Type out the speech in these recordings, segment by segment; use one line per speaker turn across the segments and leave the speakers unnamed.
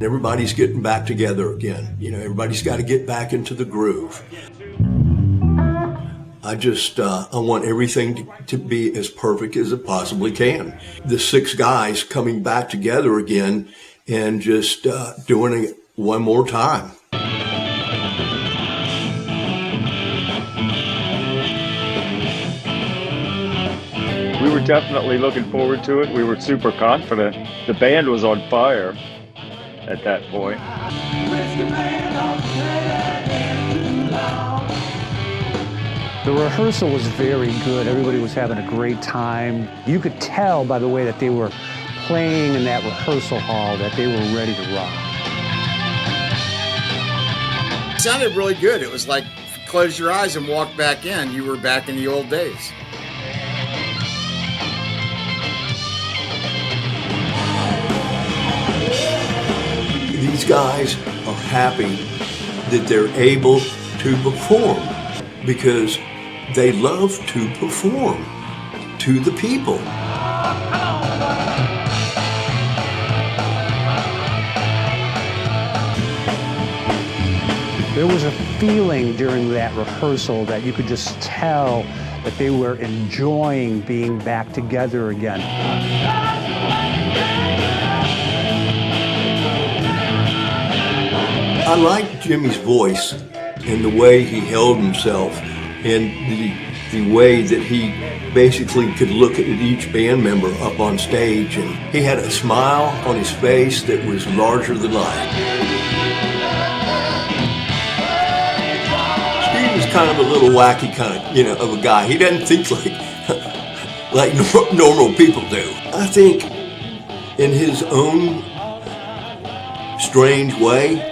everybody's getting back together again. Everybody's got to get back into the groove. I want everything to be as perfect as it possibly can. The 6 guys coming back together again and just doing it one more time.
We were definitely looking forward to it. We were super confident. The band was on fire at that point.
The rehearsal was very good. Everybody was having a great time. You could tell by the way that they were playing in that rehearsal hall that they were ready to rock.
It sounded really good. It was like, close your eyes and walk back in. You were back in the old days.
These guys are happy that they're able to perform because they love to perform to the people.
There was a feeling during that rehearsal that you could just tell that they were enjoying being back together again.
I like Jimmy's voice and the way he held himself and the way that he basically could look at each band member up on stage, and he had a smile on his face that was larger than life. Steve is kind of a little wacky of a guy. He doesn't think like normal people do. I think in his own strange way,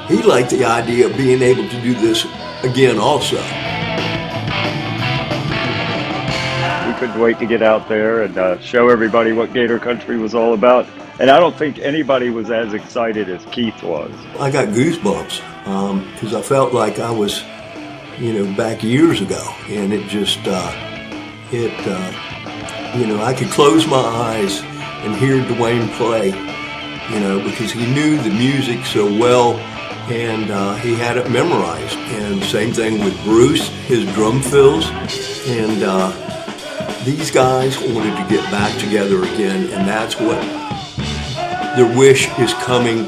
he liked the idea of being able to do this again also.
We couldn't wait to get out there and show everybody what Gator Country was all about. And I don't think anybody was as excited as Keith was.
I got goosebumps because I felt like I was, back years ago. And it just, I could close my eyes and hear Dwayne play, because he knew the music so well. And he had it memorized. And same thing with Bruce, his drum fills. And these guys wanted to get back together again, and that's what their wish is coming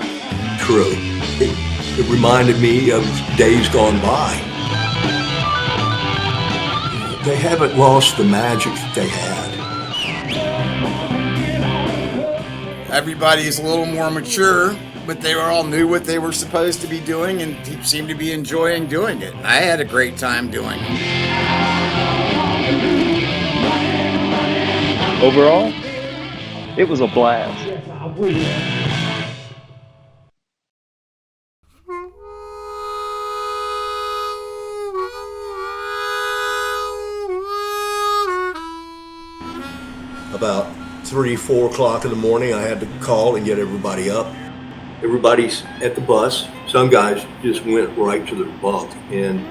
true. It reminded me of days gone by. They haven't lost the magic that they had.
Everybody's a little more mature, but they all knew what they were supposed to be doing and seemed to be enjoying doing it. I had a great time doing it.
Overall, it was a blast.
About 3, 4 o'clock in the morning, I had to call and get everybody up. Everybody's at the bus. Some guys just went right to their bunk and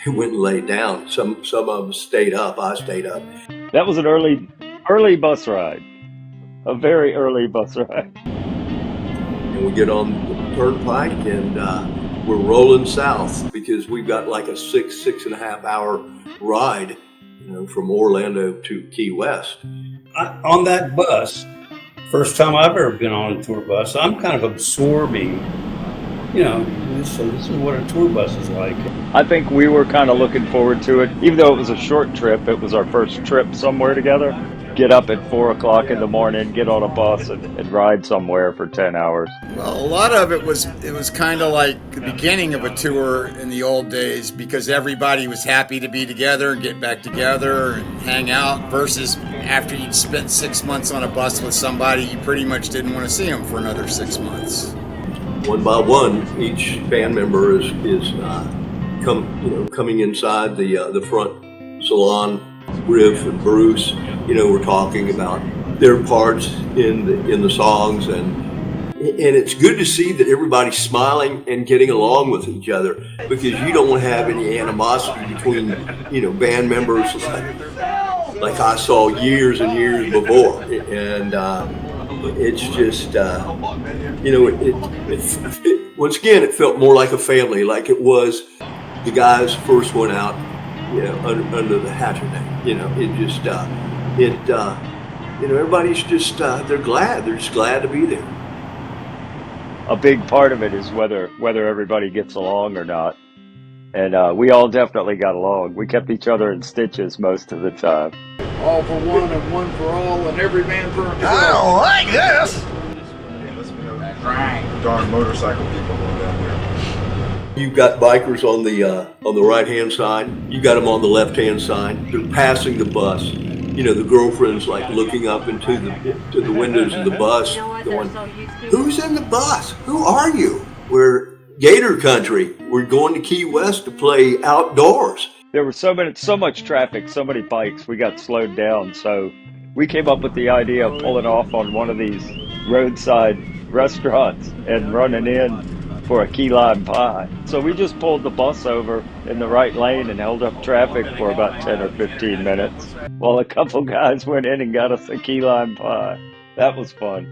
went and laid down. Some of them stayed up. I stayed up.
That was an early bus ride. A very early bus ride.
And we get on the turnpike and we're rolling south because we've got like a 6.5 hour ride, from Orlando to Key West.
On that bus, first time I've ever been on a tour bus, I'm kind of absorbing, this is what a tour bus is like.
I think we were kind of looking forward to it. Even though it was a short trip, it was our first trip somewhere together. Get up at 4 o'clock in the morning, get on a bus and ride somewhere for 10 hours.
Well, a lot of it was kind of like the beginning of a tour in the old days because everybody was happy to be together and get back together and hang out versus after you'd spent 6 months on a bus with somebody, you pretty much didn't want to see them for another 6 months.
One by one, each band member is coming inside the front salon. Riff and Bruce, we're talking about their parts in the songs, and it's good to see that everybody's smiling and getting along with each other because you don't want to have any animosity between band members like I saw years and years before, and it's just, once again, it felt more like a family, like it was the guys first went out, under the Hatchet name. It just, everybody's just, they're just glad to be there.
A big part of it is whether everybody gets along or not. And we all definitely got along. We kept each other in stitches most of the time.
All for one and one for all and every man for himself.
I don't like this!
Darn motorcycle people down there.
You've got bikers on the right-hand side. You got them on the left-hand side. They're passing the bus. The girlfriend's like looking up into the windows of the bus, going, "Who's in the bus? Who are you?" We're Gator Country. We're going to Key West to play outdoors.
There was so much traffic, so many bikes, we got slowed down. So we came up with the idea of pulling off on one of these roadside restaurants and running in for a key lime pie. So we just pulled the bus over in the right lane and held up traffic for about 10 or 15 minutes while a couple guys went in and got us a key lime pie. That was fun.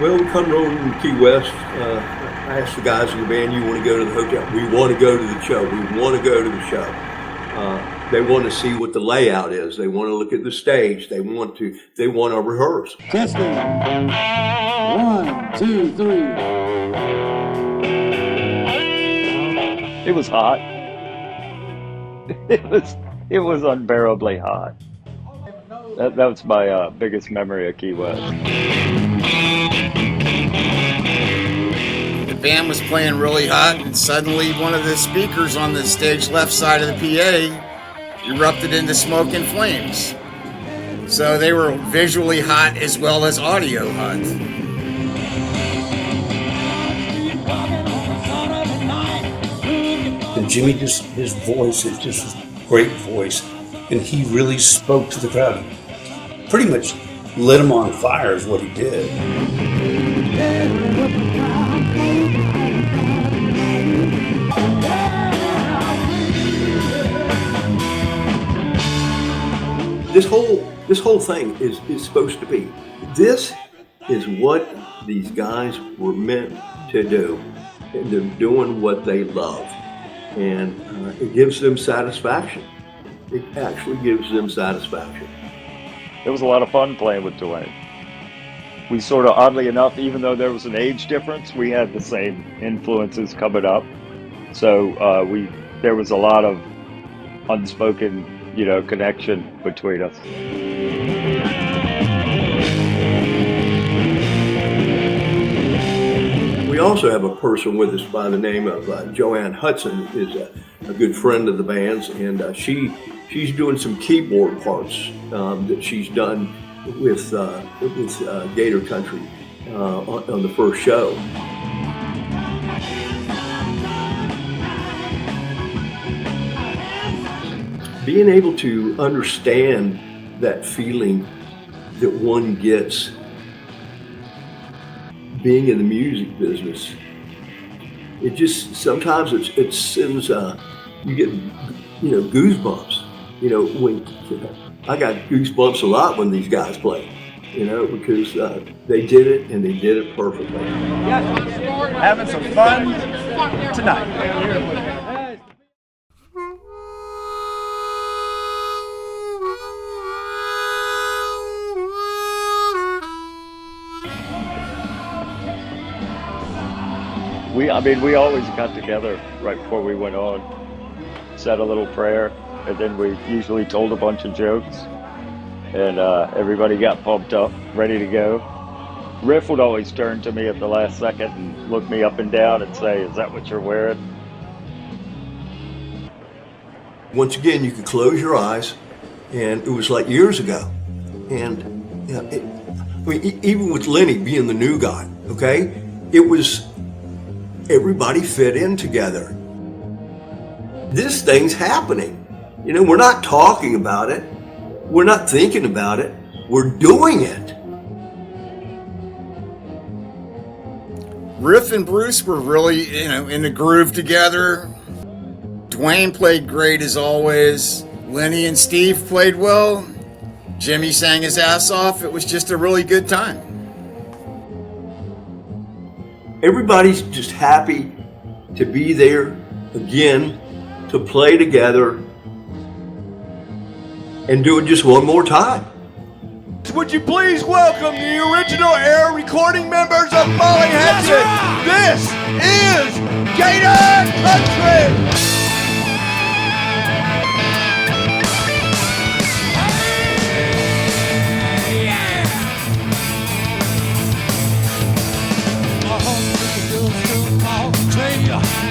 Well, we come rolling to Key West. I asked the guys in the band, "You want to go to the hotel?" "We want to go to the show. We want to go to the show." They want to see what the layout is. They want to look at the stage. They want to rehearse.
Testing. 1, 2, 3.
It was hot. It was unbearably hot. That was my biggest memory of Key West.
The band was playing really hot, and suddenly one of the speakers on the stage left side of the PA erupted into smoke and flames. So they were visually hot as well as audio hot.
And Jimmy, his voice is just a great voice, and he really spoke to the crowd. Pretty much lit them on fire is what he did.
This whole thing is supposed to be. This is what these guys were meant to do, and they're doing what they love, and it gives them satisfaction. It actually gives them satisfaction.
It was a lot of fun playing with Dwayne. We sort of, oddly enough, even though there was an age difference, we had the same influences coming up. So there was a lot of unspoken, connection between us.
We also have a person with us by the name of Joanne Hudson, who is a good friend of the band's, and she's doing some keyboard parts that she's done with Gator Country on the first show. Being able to understand that feeling that one gets being in the music business, it just sometimes it sends you get goosebumps. When I got goosebumps a lot when these guys play, because they did it and they did it perfectly.
Having some fun tonight.
We always got together right before we went on, said a little prayer, and then we usually told a bunch of jokes, and everybody got pumped up, ready to go. Riff would always turn to me at the last second and look me up and down and say, "Is that what you're wearing?"
Once again, you could close your eyes, and it was like years ago. And even with Lenny being the new guy, okay, it was everybody fit in together. This thing's happening. We're not talking about it. We're not thinking about it. We're doing it.
Riff and Bruce were really, in the groove together. Dwayne played great as always. Lenny and Steve played well. Jimmy sang his ass off. It was just a really good time.
Everybody's just happy to be there again, to play together and do it just one more time.
Would you please welcome the original air recording members of Molly Hatchet? This is Gator Country!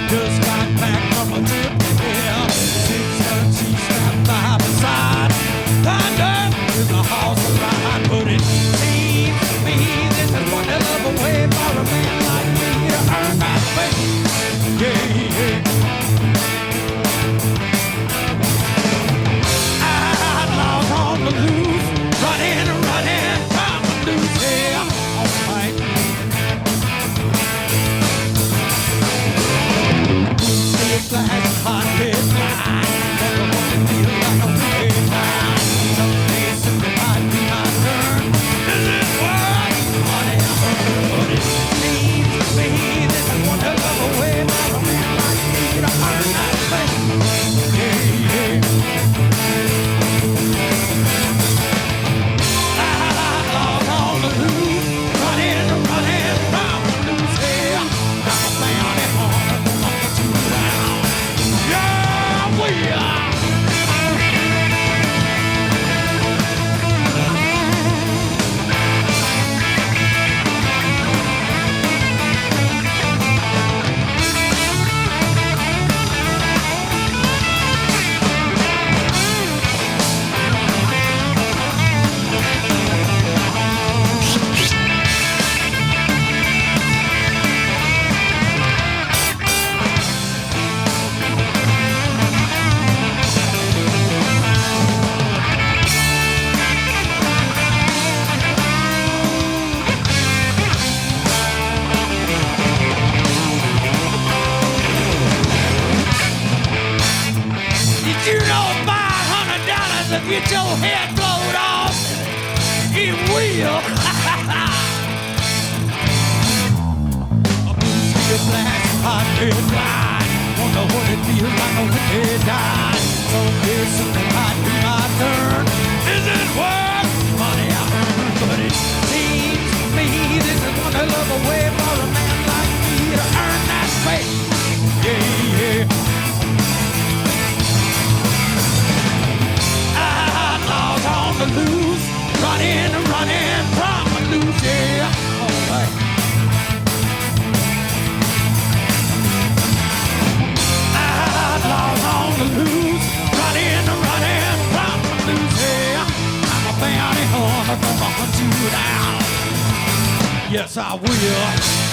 Just got back from a trip, yeah. 6 months she stopped by beside. Thunder with the horse ride, but it seems to me this is one hell of a way for a man like me to earn my faith. Yeah, outlaws on the loose, running from the loose, yeah. Alright. Flash, hot red line. Feel like a wicked line. Someday, soon it might be my turn. Is it worth money I earn? But it seems to me this is one hell of a way for a man like me to earn that fame. Yeah, outlaws on the loose, running from the loose. Yeah, I'm a bounty hunter, gonna hunt you down. Yeah, we are. Did you know $500 will get your head blowed off? It will. A blue steel blast, hot red line. Wonder what it feels like when they die. So here's something might be my turn. Is it worth money I earn? But it seems to me this is one hell of a way for a man like me to earn that faith. Yeah, yeah. Outlaws on the loose, running from the loose, yeah. Alright. Outlaws on the loose, running from the loose, yeah. I'm a bounty hunter, gonna hunt you down. Yes, I will.